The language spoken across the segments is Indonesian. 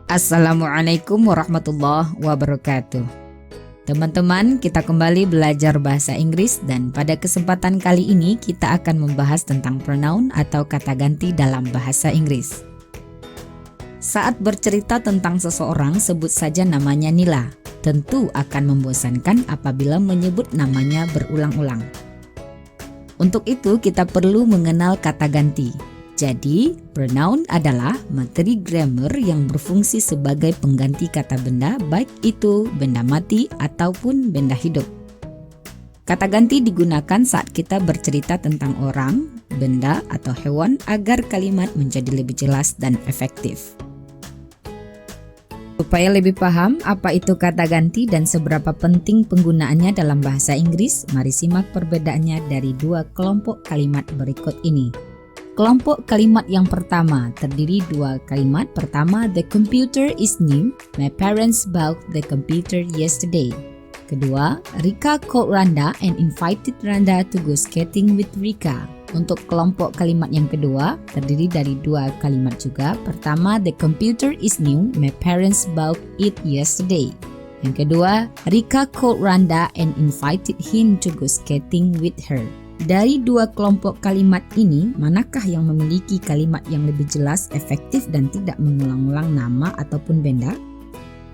Assalamualaikum warahmatullahi wabarakatuh. Teman-teman, kita kembali belajar bahasa Inggris dan pada kesempatan kali ini kita akan membahas tentang pronoun atau kata ganti dalam bahasa Inggris. Saat bercerita tentang seseorang, sebut saja namanya Nila. Tentu akan membosankan apabila menyebut namanya berulang-ulang. Untuk itu kita perlu mengenal kata ganti. Jadi, pronoun adalah materi grammar yang berfungsi sebagai pengganti kata benda, baik itu benda mati ataupun benda hidup. Kata ganti digunakan saat kita bercerita tentang orang, benda, atau hewan agar kalimat menjadi lebih jelas dan efektif. Supaya lebih paham apa itu kata ganti dan seberapa penting penggunaannya dalam bahasa Inggris, mari simak perbedaannya dari dua kelompok kalimat berikut ini. Kelompok kalimat yang pertama terdiri dua kalimat. Pertama, the computer is new. My parents bought the computer yesterday. Kedua, Rika called Randa and invited Randa to go skating with Rika. Untuk kelompok kalimat yang kedua terdiri dari dua kalimat juga. Pertama, the computer is new. My parents bought it yesterday. Yang kedua, Rika called Randa and invited him to go skating with her. Dari dua kelompok kalimat ini, manakah yang memiliki kalimat yang lebih jelas, efektif, dan tidak mengulang-ulang nama ataupun benda?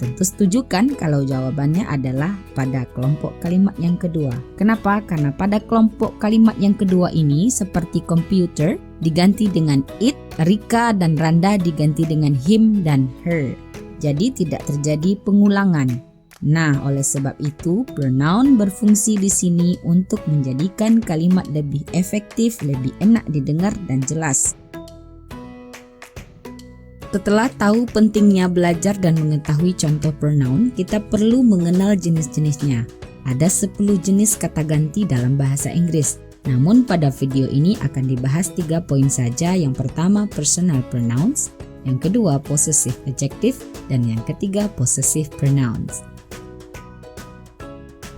Tentu setuju kan kalau jawabannya adalah pada kelompok kalimat yang kedua. Kenapa? Karena pada kelompok kalimat yang kedua ini, seperti computer diganti dengan it, Rika dan Randa diganti dengan him dan her. Jadi tidak terjadi pengulangan. Nah, oleh sebab itu, pronoun berfungsi di sini untuk menjadikan kalimat lebih efektif, lebih enak didengar dan jelas. Setelah tahu pentingnya belajar dan mengetahui contoh pronoun, kita perlu mengenal jenis-jenisnya. Ada 10 jenis kata ganti dalam bahasa Inggris. Namun pada video ini akan dibahas 3 poin saja. Yang pertama, personal pronouns. Yang kedua, possessive adjective. Dan yang ketiga, possessive pronouns.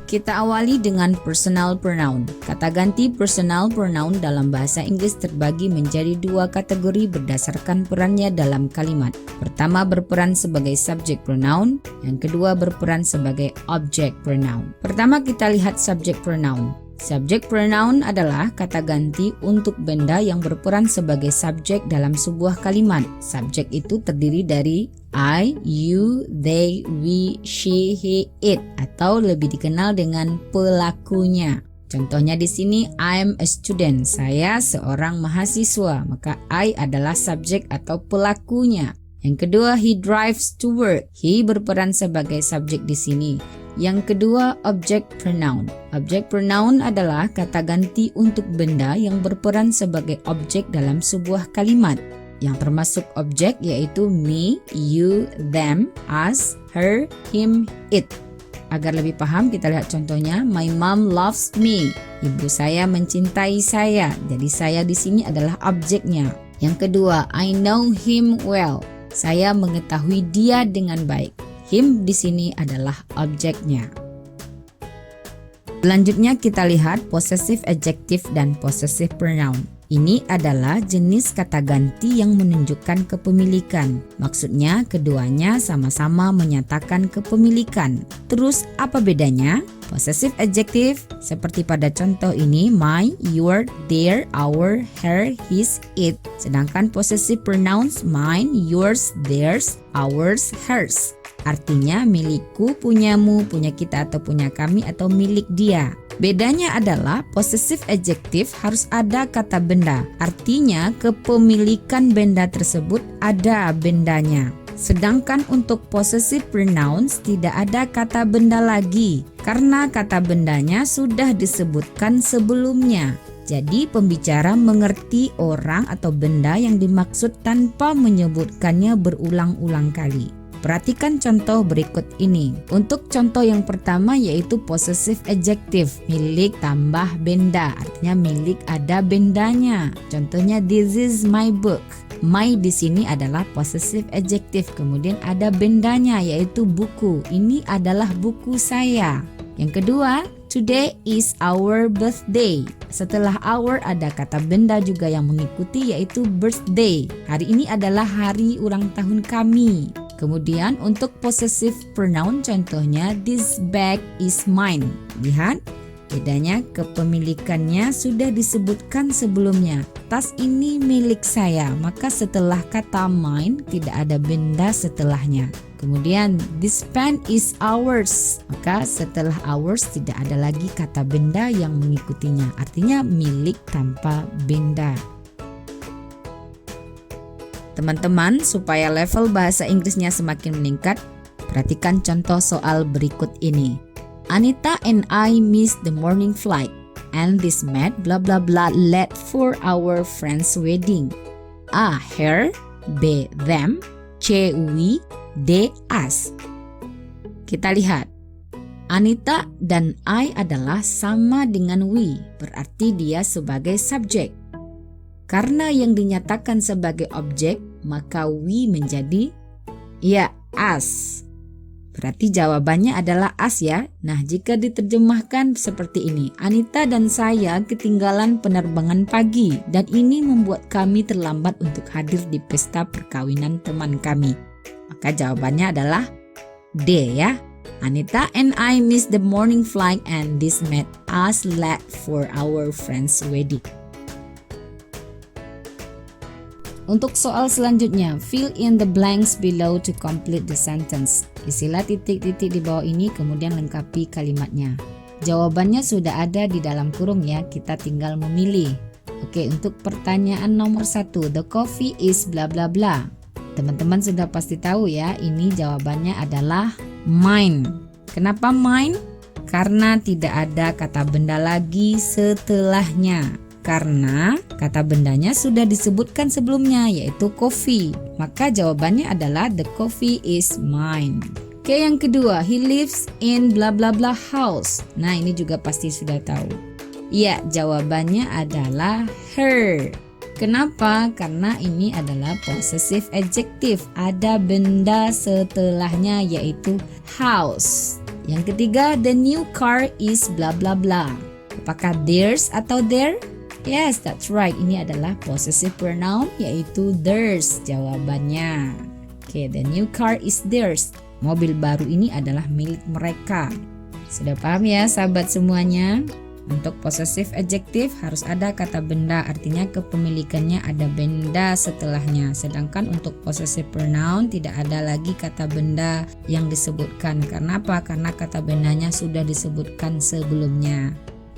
Kita awali dengan personal pronoun. Kata ganti personal pronoun dalam bahasa Inggris terbagi menjadi dua kategori berdasarkan perannya dalam kalimat. Pertama berperan sebagai subject pronoun, yang kedua berperan sebagai object pronoun. Pertama kita lihat subject pronoun. Subject pronoun adalah kata ganti untuk benda yang berperan sebagai subjek dalam sebuah kalimat. Subjek itu terdiri dari I, you, they, we, she, he, it, atau lebih dikenal dengan pelakunya. Contohnya di sini, I'm a student. Saya seorang mahasiswa. Maka I adalah subjek atau pelakunya. Yang kedua, he drives to work. He berperan sebagai subjek di sini. Yang kedua, object pronoun. Object pronoun adalah kata ganti untuk benda yang berperan sebagai objek dalam sebuah kalimat. Yang termasuk objek yaitu me, you, them, us, her, him, it. Agar lebih paham kita lihat contohnya. My mom loves me. Ibu saya mencintai saya. Jadi saya di sini adalah objeknya. Yang kedua, I know him well. Saya mengetahui dia dengan baik. Him di sini adalah objeknya. Selanjutnya kita lihat possessive adjective dan possessive pronoun. Ini adalah jenis kata ganti yang menunjukkan kepemilikan. Maksudnya keduanya sama-sama menyatakan kepemilikan. Terus apa bedanya? Possessive adjective seperti pada contoh ini my, your, their, our, her, his, it. Sedangkan possessive pronouns mine, yours, theirs, ours, hers. Artinya milikku, punyamu, punya kita atau punya kami atau milik dia. Bedanya adalah possessive adjective harus ada kata benda. Artinya kepemilikan benda tersebut ada bendanya. Sedangkan untuk possessive pronouns tidak ada kata benda lagi karena kata bendanya sudah disebutkan sebelumnya. Jadi pembicara mengerti orang atau benda yang dimaksud tanpa menyebutkannya berulang-ulang kali. Perhatikan contoh berikut ini. Untuk contoh yang pertama yaitu possessive adjective, milik tambah benda, artinya milik ada bendanya. Contohnya this is my book. My di sini adalah possessive adjective, kemudian ada bendanya yaitu buku. Ini adalah buku saya. Yang kedua, today is our birthday. Setelah our ada kata benda juga yang mengikuti yaitu birthday. Hari ini adalah hari ulang tahun kami. Kemudian untuk possessive pronoun contohnya this bag is mine. Lihat, bedanya kepemilikannya sudah disebutkan sebelumnya. Tas ini milik saya, maka setelah kata mine tidak ada benda setelahnya. Kemudian this pen is ours, maka setelah ours tidak ada lagi kata benda yang mengikutinya. Artinya milik tanpa benda. Teman-teman, supaya level bahasa Inggrisnya semakin meningkat, perhatikan contoh soal berikut ini. Anita and I missed the morning flight and this made blah blah blah late for our friend's wedding. A. Her. B. Them. C. We. D. Us. Kita lihat. Anita dan I adalah sama dengan we, berarti dia sebagai subjek. Karena yang dinyatakan sebagai objek, maka we menjadi us. Berarti jawabannya adalah us ya. Nah, jika diterjemahkan seperti ini. Anita dan saya ketinggalan penerbangan pagi dan ini membuat kami terlambat untuk hadir di pesta perkawinan teman kami. Maka jawabannya adalah D ya. Anita and I missed the morning flight and this made us late for our friend's wedding. Untuk soal selanjutnya, fill in the blanks below to complete the sentence. Isilah titik-titik di bawah ini kemudian lengkapi kalimatnya. Jawabannya sudah ada di dalam kurung ya, kita tinggal memilih. Oke, untuk pertanyaan nomor 1, the coffee is bla bla bla. Teman-teman sudah pasti tahu ya, ini jawabannya adalah mine. Kenapa mine? Karena tidak ada kata benda lagi setelahnya. Karena kata bendanya sudah disebutkan sebelumnya yaitu coffee. Maka jawabannya adalah the coffee is mine. Oke, yang kedua, he lives in bla bla bla house. Nah, ini juga pasti sudah tahu. Ya, jawabannya adalah her. Kenapa? Karena ini adalah possessive adjective. Ada benda setelahnya yaitu house. Yang ketiga, the new car is bla bla bla. Apakah theirs atau their? Yes, that's right. Ini adalah possessive pronoun yaitu theirs jawabannya. Oke, the new car is theirs. Mobil baru ini adalah milik mereka. Sudah paham ya sahabat semuanya? Untuk possessive adjective harus ada kata benda, artinya kepemilikannya ada benda setelahnya. Sedangkan untuk possessive pronoun tidak ada lagi kata benda yang disebutkan. Karena apa? Karena kata bendanya sudah disebutkan sebelumnya.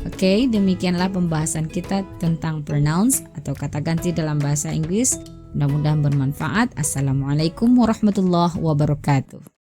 Oke, demikianlah pembahasan kita tentang pronouns atau kata ganti dalam bahasa Inggris. Mudah-mudahan bermanfaat. Assalamualaikum warahmatullahi wabarakatuh.